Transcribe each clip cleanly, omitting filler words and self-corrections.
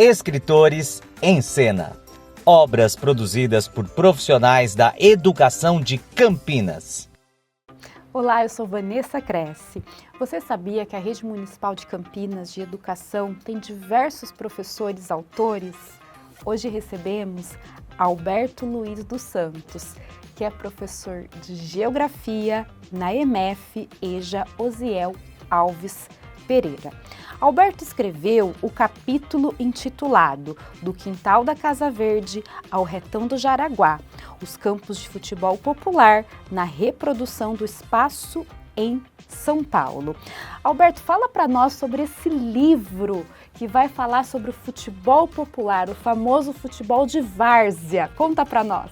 Escritores em Cena. Obras produzidas por profissionais da educação de Campinas. Olá, eu sou Vanessa Cresce. Você sabia que a Rede Municipal de Campinas de Educação tem diversos professores autores? Hoje recebemos Alberto Luiz dos Santos, que é professor de Geografia na EMF EJA Osiel Alves Pereira. Alberto escreveu o capítulo intitulado Do Quintal da Casa Verde ao Retão do Jaraguá, os campos de futebol popular na reprodução do espaço em São Paulo. Alberto, fala para nós sobre esse livro que vai falar sobre o futebol popular, o famoso futebol de várzea. Conta para nós.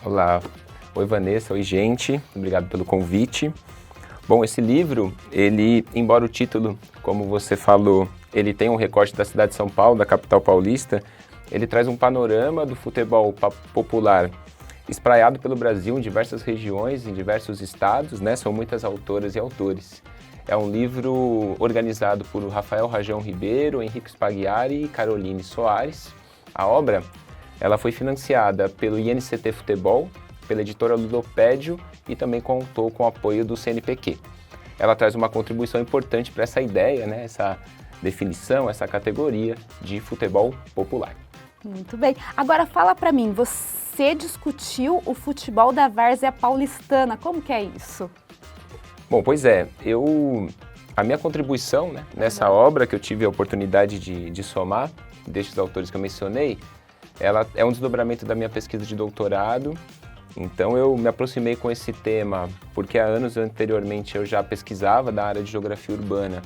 Olá, oi Vanessa, oi gente, obrigado pelo convite. Bom, esse livro, embora o título, como você falou, ele tem um recorte da cidade de São Paulo, da capital paulista, ele traz um panorama do futebol popular espraiado pelo Brasil em diversas regiões, em diversos estados, né? São muitas autoras e autores. É um livro organizado por Rafael Rajão Ribeiro, Henrique Spaghiari e Caroline Soares. A obra, ela foi financiada pelo INCT Futebol, pela editora Ludopédio e também contou com o apoio do CNPq. Ela traz uma contribuição importante para essa ideia, né, essa definição, essa categoria de futebol popular. Muito bem. Agora fala para mim, você discutiu o futebol da várzea paulistana, como que é isso? Bom, pois é, a minha contribuição, né, nessa obra que eu tive a oportunidade de somar, destes autores que eu mencionei, ela é um desdobramento da minha pesquisa de doutorado. Então eu me aproximei com esse tema porque há anos anteriormente eu já pesquisava da área de geografia urbana,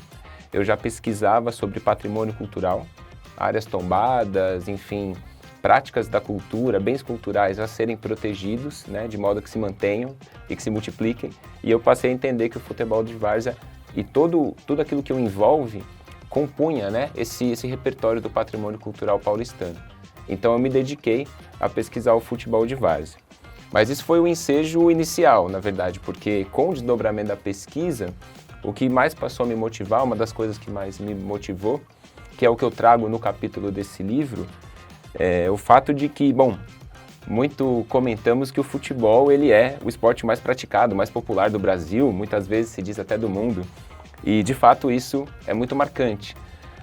eu já pesquisava sobre patrimônio cultural, áreas tombadas, enfim, práticas da cultura, bens culturais a serem protegidos, né, de modo que se mantenham e que se multipliquem. E eu passei a entender que o futebol de várzea e tudo aquilo que o envolve compunha, né, esse repertório do patrimônio cultural paulistano. Então eu me dediquei a pesquisar o futebol de várzea. Mas isso foi o ensejo inicial, na verdade, porque com o desdobramento da pesquisa, o que mais passou a me motivar, uma das coisas que mais me motivou, que é o que eu trago no capítulo desse livro, é o fato de que, bom, muito comentamos que o futebol ele é o esporte mais praticado, mais popular do Brasil, muitas vezes se diz até do mundo, e de fato isso é muito marcante.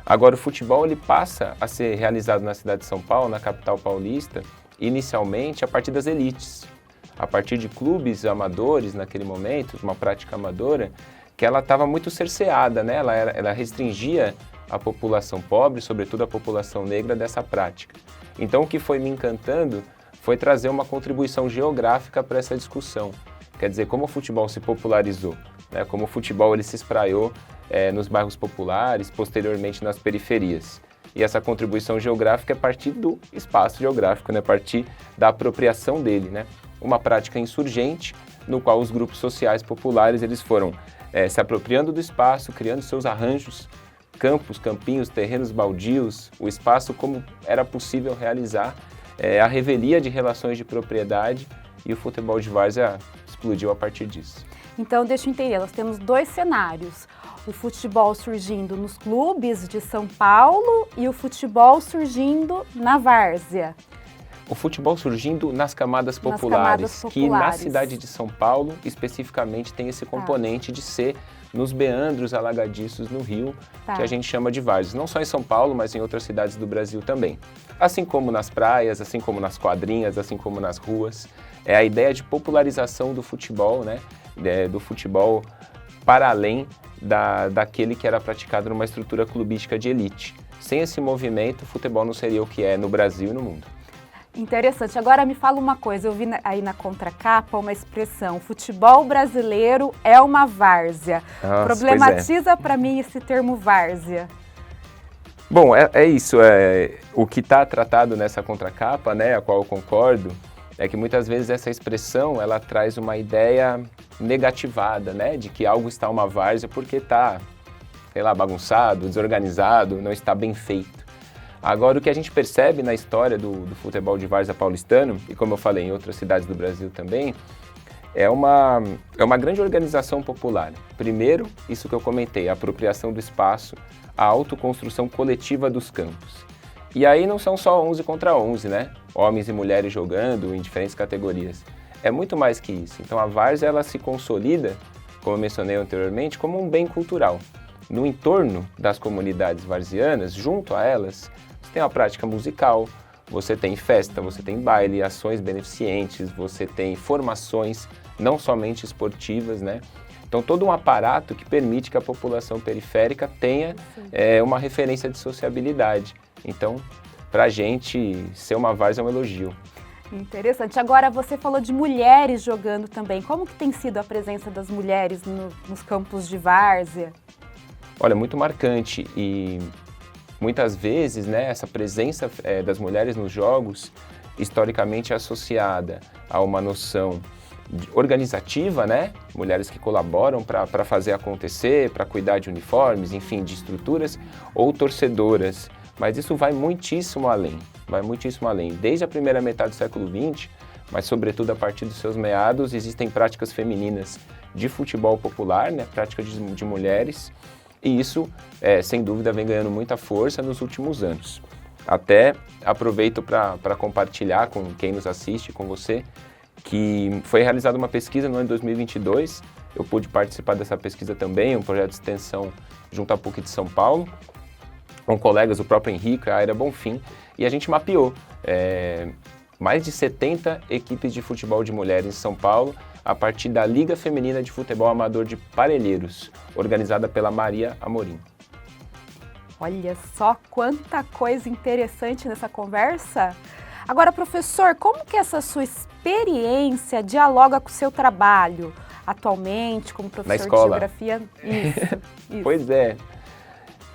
Agora o futebol ele passa a ser realizado na cidade de São Paulo, na capital paulista, inicialmente a partir das elites. A partir de clubes amadores naquele momento, uma prática amadora, que ela estava muito cerceada, né? Ela restringia a população pobre, sobretudo a população negra, dessa prática. Então o que foi me encantando foi trazer uma contribuição geográfica para essa discussão. Quer dizer, como o futebol se popularizou, né? Como o futebol ele se espraiou nos bairros populares, posteriormente nas periferias. E essa contribuição geográfica é a partir do espaço geográfico, né? A partir da apropriação dele, né? Uma prática insurgente, no qual os grupos sociais populares eles foram se apropriando do espaço, criando seus arranjos, campos, campinhos, terrenos baldios, o espaço como era possível realizar, a revelia de relações de propriedade, e o futebol de várzea explodiu a partir disso. Então, deixa eu entender, nós temos dois cenários. O futebol surgindo nos clubes de São Paulo e o futebol surgindo na várzea. O futebol surgindo nas camadas populares, que na cidade de São Paulo, especificamente, tem esse componente de ser nos meandros alagadiços no rio, que a gente chama de várzeas. Não só em São Paulo, mas em outras cidades do Brasil também. Assim como nas praias, assim como nas quadrinhas, assim como nas ruas. É a ideia de popularização do futebol, né? Do futebol para além daquele que era praticado numa estrutura clubística de elite. Sem esse movimento, o futebol não seria o que é no Brasil e no mundo. Interessante. Agora me fala uma coisa, eu vi aí na contracapa uma expressão, futebol brasileiro é uma várzea. Nossa, problematiza para mim esse termo várzea. Bom, é isso. O que está tratado nessa contracapa, né, a qual eu concordo, é que muitas vezes essa expressão ela traz uma ideia negativada, né, de que algo está uma várzea porque está, sei lá, bagunçado, desorganizado, não está bem feito. Agora, o que a gente percebe na história do futebol de várzea paulistano, e como eu falei em outras cidades do Brasil também, é uma grande organização popular. Primeiro, isso que eu comentei, a apropriação do espaço, a autoconstrução coletiva dos campos. E aí não são só 11 contra 11, né? Homens e mulheres jogando em diferentes categorias. É muito mais que isso. Então a várzea ela se consolida, como eu mencionei anteriormente, como um bem cultural. No entorno das comunidades varzianas, junto a elas, você tem a prática musical, você tem festa, você tem baile, ações beneficentes, você tem formações, não somente esportivas, né? Então todo um aparato que permite que a população periférica tenha uma referência de sociabilidade. Então, para a gente, ser uma várzea é um elogio. Interessante. Agora, você falou de mulheres jogando também. Como que tem sido a presença das mulheres nos campos de várzea? Olha, muito marcante e muitas vezes, né, essa presença das mulheres nos jogos, historicamente associada a uma noção organizativa, né? Mulheres que colaboram para fazer acontecer, para cuidar de uniformes, enfim, de estruturas, ou torcedoras. Mas isso vai muitíssimo além, Desde a primeira metade do século XX, mas sobretudo a partir dos seus meados, existem práticas femininas de futebol popular, né? Práticas de mulheres, e isso, sem dúvida, vem ganhando muita força nos últimos anos. Até aproveito para compartilhar com quem nos assiste, com você, que foi realizada uma pesquisa no ano de 2022, eu pude participar dessa pesquisa também, um projeto de extensão junto à PUC de São Paulo, com colegas, o próprio Henrique, a Aira Bonfim, e a gente mapeou mais de 70 equipes de futebol de mulheres em São Paulo, a partir da Liga Feminina de Futebol Amador de Parelheiros, organizada pela Maria Amorim. Olha só quanta coisa interessante nessa conversa. Agora, professor, como que essa sua experiência dialoga com o seu trabalho atualmente como professor de geografia? Isso. Pois é.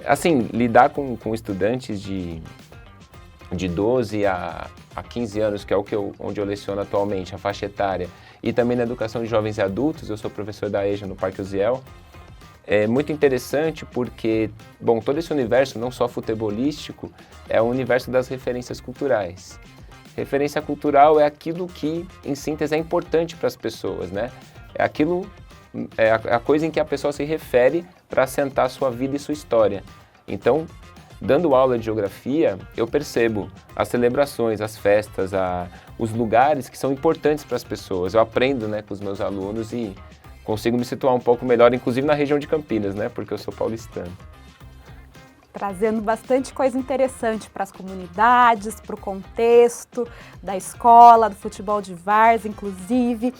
Assim, lidar com estudantes de 12 a 15 anos, que é onde eu leciono atualmente, a faixa etária, e também na educação de jovens e adultos, eu sou professor da EJA no Parque Uziel, é muito interessante porque, bom, todo esse universo, não só futebolístico, é o universo das referências culturais. Referência cultural é aquilo que, em síntese, é importante para as pessoas, né? É a coisa em que a pessoa se refere para assentar sua vida e sua história. Então, dando aula de geografia, eu percebo as celebrações, as festas, os lugares que são importantes para as pessoas. Eu aprendo, né, com os meus alunos e consigo me situar um pouco melhor, inclusive na região de Campinas, né, porque eu sou paulistano. Trazendo bastante coisa interessante para as comunidades, para o contexto da escola, do futebol de várzea, inclusive.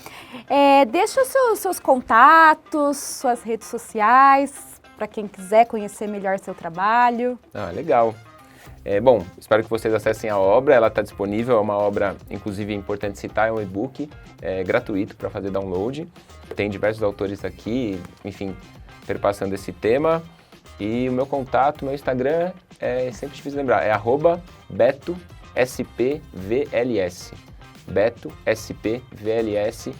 Deixa os seus contatos, suas redes sociais, para quem quiser conhecer melhor seu trabalho. Ah, legal. Bom, espero que vocês acessem a obra, ela está disponível, é uma obra, inclusive, importante citar, é um e-book gratuito para fazer download. Tem diversos autores aqui, enfim, perpassando esse tema. E o meu contato, meu Instagram, é sempre difícil lembrar, é @BetoSPVLS. BetoSPVLS.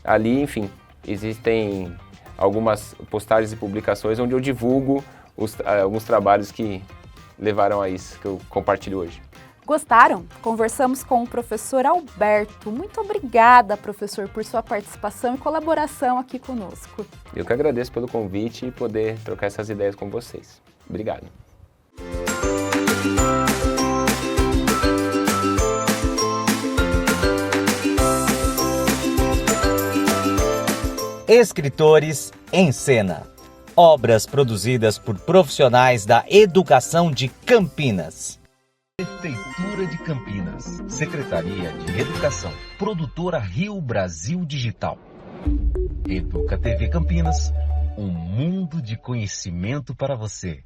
Ali, enfim, existem algumas postagens e publicações onde eu divulgo alguns trabalhos que levaram a isso, que eu compartilho hoje. Gostaram? Conversamos com o professor Alberto. Muito obrigada, professor, por sua participação e colaboração aqui conosco. Eu que agradeço pelo convite e poder trocar essas ideias com vocês. Obrigado. Escritores em Cena. Obras produzidas por profissionais da educação de Campinas. Prefeitura de Campinas, Secretaria de Educação, Produtora Rio Brasil Digital. Educa TV Campinas, um mundo de conhecimento para você.